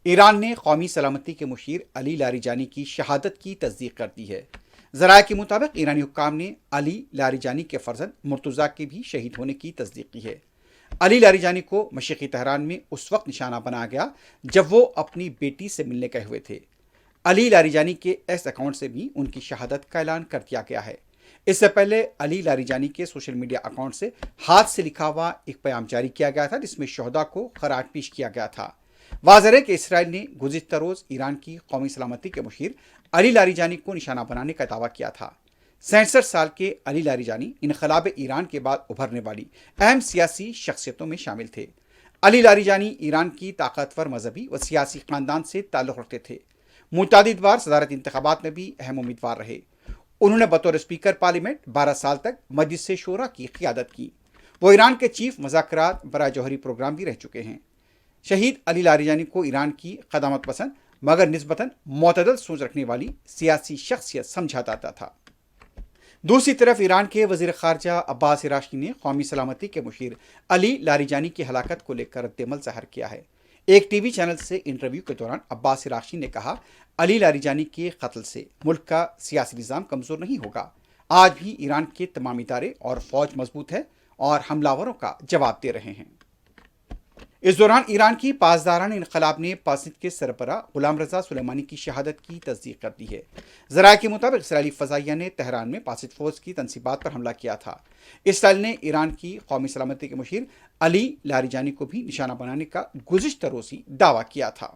ایران نے قومی سلامتی کے مشیر علی لاریجانی کی شہادت کی تصدیق کر دی ہے۔ ذرائع کے مطابق ایرانی حکام نے علی لاریجانی کے فرزند مرتضیٰ کے بھی شہید ہونے کی تصدیق کی ہے۔ علی لاریجانی کو مشرقی تہران میں اس وقت نشانہ بنایا گیا جب وہ اپنی بیٹی سے ملنے گئے ہوئے تھے۔ علی لاریجانی کے ایکس اکاؤنٹ سے بھی ان کی شہادت کا اعلان کر دیا گیا ہے۔ اس سے پہلے علی لاریجانی کے سوشل میڈیا اکاؤنٹ سے ہاتھ سے لکھا ہوا ایک پیام جاری کیا گیا تھا جس میں شہداء کو خراج پیش کیا گیا تھا۔ واضح ہے کہ اسرائیل نے گزشتہ روز ایران کی قومی سلامتی کے مشیر علی لاریجانی کو نشانہ بنانے کا دعویٰ کیا تھا۔ 67 سال کے علی لاریجانی انقلاب ایران کے بعد ابھرنے والی اہم سیاسی شخصیتوں میں شامل تھے۔ علی لاریجانی ایران کی طاقتور مذہبی و سیاسی خاندان سے تعلق رکھتے تھے۔ متعدد بار صدارتی انتخابات میں بھی اہم امیدوار رہے۔ انہوں نے بطور اسپیکر پارلیمنٹ 12 سال تک مجلس شورا کی قیادت کی۔ وہ ایران کے چیف مذاکرات برائے جوہری پروگرام بھی رہ چکے ہیں۔ شہید علی لاریجانی کو ایران کی قدامت پسند مگر نسبتاً معتدل سوچ رکھنے والی سیاسی شخصیت سمجھا جاتا تھا۔ دوسری طرف ایران کے وزیر خارجہ عباس عراشی نے قومی سلامتی کے مشیر علی لاریجانی کی ہلاکت کو لے کر رد عمل ظاہر کیا ہے۔ ایک ٹی وی چینل سے انٹرویو کے دوران عباس عراشی نے کہا، علی لاریجانی کے قتل سے ملک کا سیاسی نظام کمزور نہیں ہوگا۔ آج بھی ایران کے تمام ادارے اور فوج مضبوط ہے اور حملہ آوروں کا جواب دے رہے ہیں۔ اس دوران ایران کی پاسداران انقلاب نے پاسنت کے سربراہ غلام رضا سلیمانی کی شہادت کی تصدیق کر دی ہے۔ ذرائع کے مطابق اسرائیلی فضائیہ نے تہران میں پاسنت فوج کی تنصیبات پر حملہ کیا تھا۔ اسرائیل نے ایران کی قومی سلامتی کے مشیر علی لاریجانی کو بھی نشانہ بنانے کا گزشتہ روز ہی دعویٰ کیا تھا۔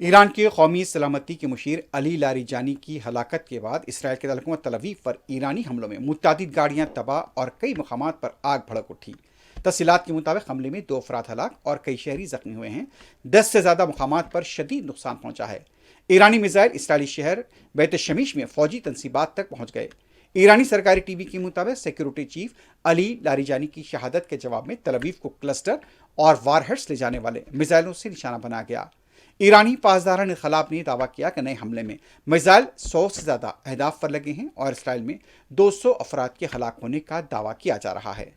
ایران کے قومی سلامتی کے مشیر علی لاریجانی کی ہلاکت کے بعد اسرائیل کے دارالحکومت تل ابیب پر ایرانی حملوں میں متعدد گاڑیاں تباہ اور کئی مقامات پر آگ بھڑک اٹھی۔ تفصیلات کے مطابق حملے میں 2 افراد ہلاک اور کئی شہری زخمی ہوئے ہیں۔ 10 سے زیادہ مقامات پر شدید نقصان پہنچا ہے۔ ایرانی میزائل اسرائیلی شہر بیت شمیش میں فوجی تنصیبات تک پہنچ گئے۔ ایرانی سرکاری ٹی وی کے مطابق سیکیورٹی چیف علی لاریجانی کی شہادت کے جواب میں تل ابیب کو کلسٹر اور وار ہیڈز لے جانے والے میزائلوں سے نشانہ بنایا گیا۔ ایرانی پاسداران انقلاب نے دعویٰ کیا کہ نئے حملے میں میزائل 100 سے زیادہ اہداف پر لگے ہیں اور اسرائیل میں 200 افراد کے ہلاک ہونے کا دعویٰ کیا جا رہا ہے۔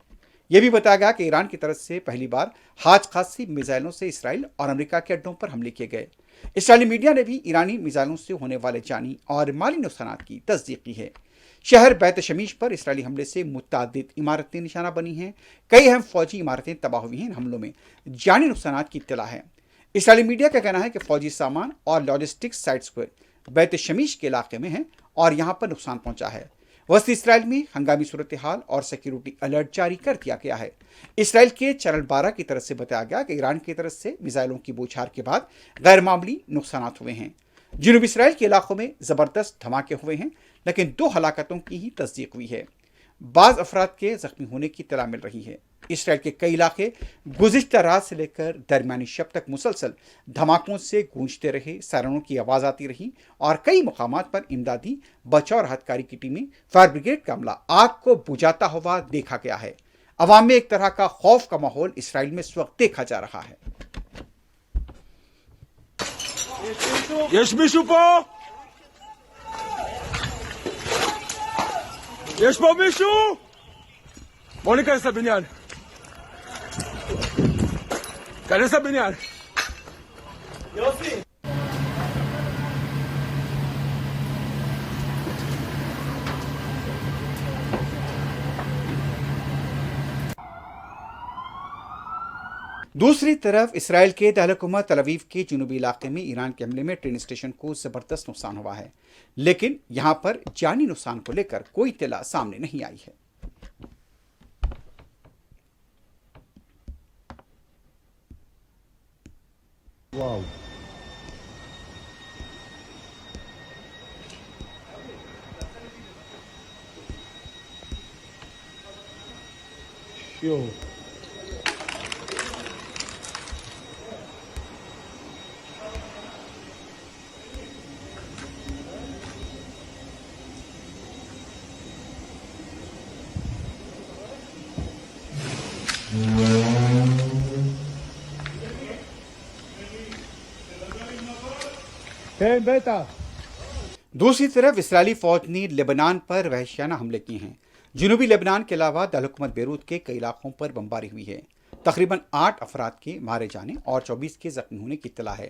یہ بھی بتایا گیا کہ ایران کی طرف سے پہلی بار ہاتھ خاصی میزائلوں سے اسرائیل اور امریکہ کے اڈوں پر حملے کیے گئے۔ اسرائیلی میڈیا نے بھی ایرانی میزائلوں سے ہونے والے جانی اور مالی نقصانات کی تصدیق کی ہے۔ شہر بیت شمیش پر اسرائیلی حملے سے متعدد عمارتیں نشانہ بنی ہیں۔ کئی اہم فوجی عمارتیں تباہ ہوئی ہیں۔ ان حملوں میں جانی نقصانات کی اطلاع ہے۔ اسرائیلی میڈیا کا کہنا ہے کہ فوجی سامان اور لاجسٹکس سائٹس بیت شمیش کے علاقے میں ہیں اور یہاں پر نقصان پہنچا ہے۔ وسطی اسرائیل میں ہنگامی صورتحال اور سیکیورٹی الرٹ جاری کر دیا گیا ہے۔ اسرائیل کے چینل 12 کی طرف سے بتایا گیا کہ ایران کی طرف سے میزائلوں کی بوچھار کے بعد غیر معمولی نقصانات ہوئے ہیں۔ جنوبی اسرائیل کے علاقوں میں زبردست دھماکے ہوئے ہیں لیکن 2 ہلاکتوں کی ہی تصدیق ہوئی ہے۔ بعض افراد کے زخمی ہونے کی اطلاع مل رہی ہے۔ اسرائیل کے کئی علاقے گزشتہ رات سے لے کر درمیانی شب تک مسلسل دھماکوں سے گونجتے رہے، سائرنوں کی آواز آتی رہی اور کئی مقامات پر امدادی بچاؤ اور راحت کاری کی ٹیمیں فائر بریگیڈ کا عملہ آگ کو بجھاتا ہوا دیکھا گیا ہے۔ عوام میں ایک طرح کا خوف کا ماحول اسرائیل میں اس وقت دیکھا جا رہا ہے۔ יש מישהו פה? יש פה מישהו? בוא ניכנס לבניין. כנס לבניין. יוסי. دوسری طرف اسرائیل کے دارالحکومت تل ابیب کے جنوبی علاقے میں ایران کے حملے میں ٹرین اسٹیشن کو زبردست نقصان ہوا ہے، لیکن یہاں پر جانی نقصان کو لے کر کوئی اطلاع سامنے نہیں آئی ہے۔ واو شو بیٹا دوسری طرف اسرائیلی فوج نے لبنان پر وحشیانہ حملے کیے ہیں۔ جنوبی لبنان کے علاوہ دارالحکومت بیروت کے کئی علاقوں پر بمباری ہوئی ہے۔ تقریباً 8 افراد کے مارے جانے اور 24 کے زخمی ہونے کی اطلاع ہے۔